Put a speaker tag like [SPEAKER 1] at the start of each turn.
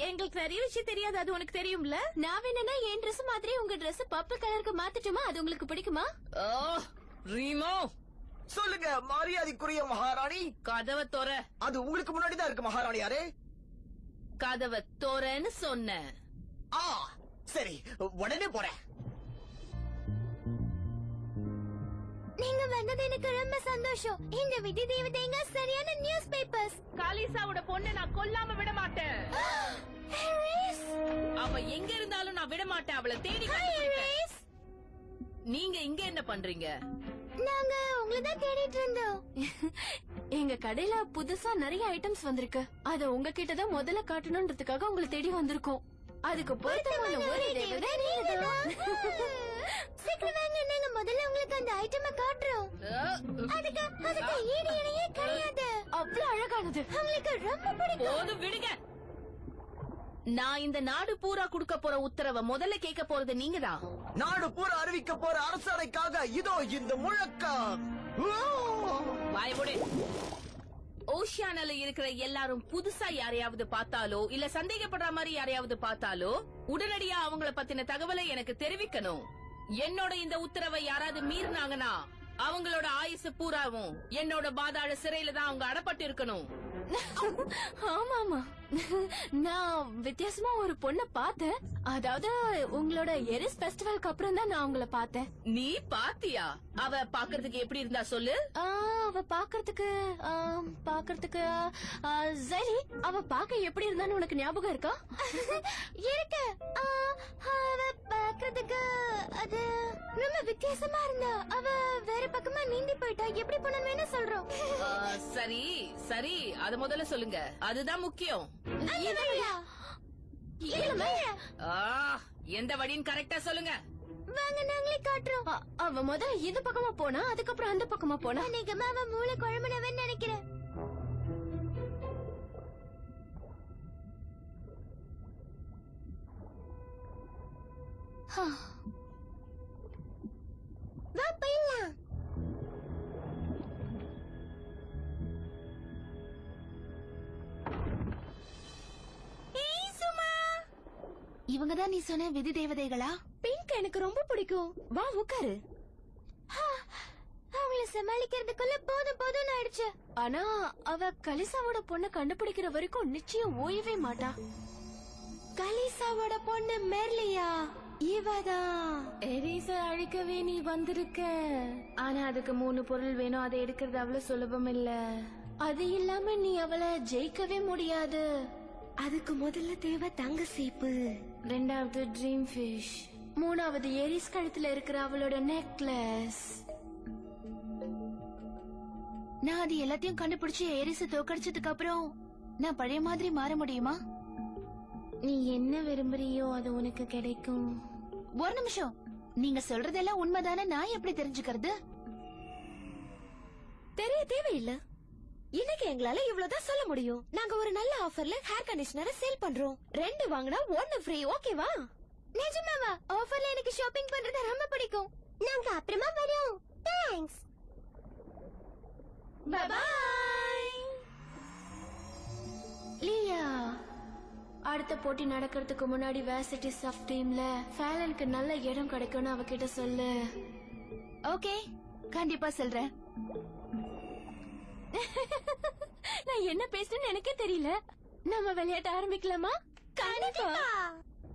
[SPEAKER 1] எங்களுக்கு நிறைய விஷயம் தெரியாது, அது உனக்கு தெரியும்ல.
[SPEAKER 2] நான் வேணும்னா என் Dress மாதிரி உங்க Dress பர்பிள் கலருக்கு மாத்திட்டுமா? அது உங்களுக்கு பிடிக்குமா?
[SPEAKER 1] ரீமோ
[SPEAKER 3] சொல்லுங்க மரியாதைக்குரிய மகாராணி.
[SPEAKER 1] கதவை தோற.
[SPEAKER 3] அது உங்களுக்கு முன்னாடி தான் இருக்கு மகாராணி. யாரு
[SPEAKER 1] கதவை தோறன்னு சொன்ன?
[SPEAKER 3] சரி, உடனே போறேன்.
[SPEAKER 2] நீங்க வந்தது எனக்கு ரொம்ப சந்தோஷம். இந்த விதி தேவதைங்க சரியான நியூஸ் பேப்பர்ஸ்.
[SPEAKER 1] காலிசாவோட பொண்ணை நான் கொல்லாம விட மாட்டேன். அவ எங்க இருந்தாலும் நான் விட மாட்டேன். அவளை தேடி கண்டுபிடிப்பேன். நீங்க இங்க என்ன பண்றீங்க?
[SPEAKER 2] நாங்க உங்களை தான் தேடிட்டு இருந்தோம். எங்க கடையில புதுசா நிறைய ஐட்டம்ஸ் வந்திருக்கு. அத உங்ககிட்ட தான் முதல்ல காட்டணும்ன்றதுக்காக உங்களை தேடி வந்திருக்கோம். அதுக்கு பொருத்தமான ஒரு தேவதை நீங்கதான். சீக்கிரம் வாங்க, நாங்க முதல்ல உங்களுக்கு அந்த ஐட்டமை காட்டுறோம். அதுக்கு ஈடு இணையே கிடையாது. அவ்வளவு அழகானது, உங்களுக்கு ரொம்ப பிடிக்கும்.
[SPEAKER 1] போதும் விடுங்க. நான் இந்த நாடு பூரா குடுக்க போற உத்தரவை முதல்ல கேட்க போறது நீங்கதான்.
[SPEAKER 3] நாடு பூரா அறிவிக்க போற அரசாணைக்காக இதோ இந்த முழக்கம்.
[SPEAKER 1] வாய்மூடு. ஓஷியானால இருக்கிற எல்லாரும் புதுசா யாரையாவது பார்த்தாலோ இல்ல சந்தேகப்படுற மாதிரி யாரையாவது பார்த்தாலோ உடனடியா அவங்கள பத்தின தகவலை எனக்கு தெரிவிக்கணும். என்னோட இந்த உத்தரவை யாராவது மீறினாங்கன்னா அவங்களோட ஆயுசு பூராவும் என்னோட பாதாள சிறையில தான் அவங்க அடப்பட்டு இருக்கணும்.
[SPEAKER 2] ஆமா ஆமா, நான் வித்தியாசமா ஒரு பொண்ண பார்த்தேன். அதாவது உங்களோட எரிஸ் ஃபெஸ்டிவலுக்கு அப்புறம் தான் நான் உங்களை பார்த்தேன்.
[SPEAKER 1] நீ பாத்தியா? அவ பாக்குறதுக்கு எப்படி இருந்தா சொல்லு.
[SPEAKER 2] அவ பாக்குறதுக்கு சரி, அவ பாக்க எப்படி இருந்தான்னு உனக்கு ஞாபகம் இருக்கா? இருக்கு. அவ பாக்குறதுக்கு அது ரொம்ப வித்தியாசமா இருந்தா. அவ வேற பக்கமா நீந்தி போயிட்டா. எப்படி பண்ணணும் வேணா சொல்றோம்.
[SPEAKER 1] சரி சரி, அத முதல்ல சொல்லுங்க, அதுதான் முக்கியம். எந்த வழின்னு கரெக்டா சொல்லுங்க.
[SPEAKER 2] வாங்க, நாங்களே காட்டுறோம். அவ முதல்ல இந்த பக்கமா போனா, அதுக்கப்புறம் அந்த பக்கமா போனா. நிஜமா அவ மூளை குழம்புனவன்னு நினைக்கிறேன். வா போயிடலாம். இவங்கதான் நீ சொன்ன விதி தேவதைகளா? பிங்க் எனக்கு ரொம்ப பிடிக்கும். வா உட்காரு. அவங்கள சமாளிக்கிறதுக்குள்ள போதும் போதும் ஆயிடுச்சு. ஆனா அவ கலிசாவோட பொண்ணு கண்டுபிடிக்கிற வரைக்கும் நிச்சயம் ஓயவே மாட்டா. கலிசாவோட பொண்ணு மெர்லியா? இவதான். எரிச அழிக்கவே நீ வந்திருக்க. ஆனா அதுக்கு 3 பொருள் வேணும். அதை எடுக்கிறது அவ்வளவு சுலபம் இல்ல. அது இல்லாம நீ அவளை ஜெயிக்கவே முடியாது. அதுக்கு முதல்ல தேவை தங்க சீப்பு, 2வது ட்ரீம் ஃபிஷ், 3வது எரிஸ் கழுத்துல இருக்கிற அவளோட நெக்லஸ். நான் அது எல்லாத்தையும் கண்டுபிடிச்சு எரிச தோக்கடிச்சதுக்கு அப்புறம் நான் பழைய மாதிரி மாற முடியுமா? நீ என்ன விரும்புறியோ அது உனக்கு கிடைக்கும். ஒரு நிமிஷம், நீங்க சொல்றதெல்லாம் உண்மைதானே? நான் எப்படி தெரிஞ்சுக்கிறது? தெரிய தேவையில்லை. இன்னைக்கு எங்களால இவ்வளவுதான் சொல்ல முடியும். நாங்க ஒரு நல்ல ஆஃபர்ல ஹேர் கண்டிஷனரை சேல் பண்றோம். 2 வாங்கினா 1 ஃப்ரீ. ஓகேவா? நிஜமாவா? ஆஃபர்ல எனக்கு ஷாப்பிங் பண்றது ரொம்ப பிடிக்கும். நாங்க அப்புறமா வரோம். தேங்க்ஸ். By by. லியா, அடுத்த போட்டி நடக்கிறதுக்கு முன்னாடி வேர்சிட்டி சஃப் டீம்ல ஃபேலனுக்கு நல்ல இடம் கிடைக்கும்னு அவகிட்ட சொல்லு. ஓகே, கண்டிப்பா சொல்றேன். நான் என்ன பேசுறேன்னு எனக்கே தெரியல. நம்ம விளையாட்ட ஆரம்பிக்கலாமா? கண்டிப்பா.